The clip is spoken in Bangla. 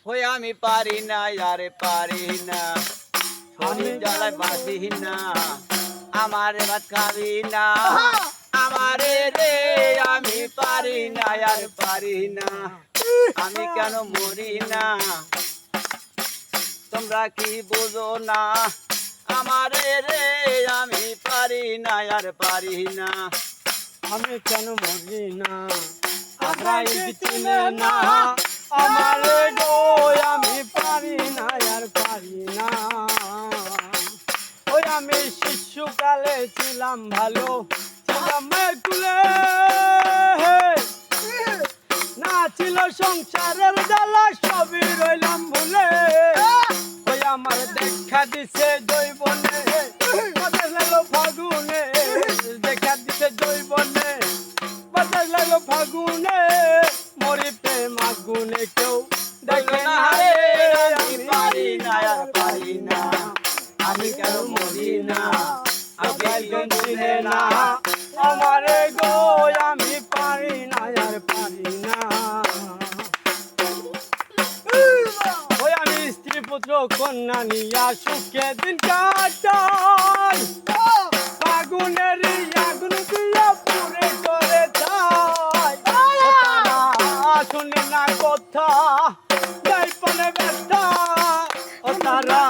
ওই আমি পারি না আরে পারি না আমি শরীর জ্বালায় বাঁচি না আমারে ভাত খাবি না আমারে রে আমি পারি না আর পারি না আমি কেন মরি না তোমরা কি বুঝো না আমারে রে আমি পারি না আর পারি না আমি কেন মরি না আজরাইল চিনে না আমারে গো আমি পারি না আর পারি না ওই আমি শিশুকালে ছিলাম ভালো ছিলাম মায়ের কুলে না ছিল সংসারের জ্বালা সবই রইলাম ভুলে ওই আমার দেখা দিছে জৈবনে বাতাস লাগলো ফাগুনে দেখা দিছে জৈবনে বাতাস লাগলো ফাগুনে মরি প্রেম আগুনে কেউ দেখে না রে আমি পারি না আর পারি না আমি কেন মরি না আজরাইল চিনে না আমারে গো আমি পারি না আর পারি না ওই আমি স্ত্রী পুত্র কন্যা নিয়া সুখে দিন কাটাই ফাগুনের আগুন দিয়া পুরে করে যাই শুনে না কথা যাই পনে ব্যথা ও তারা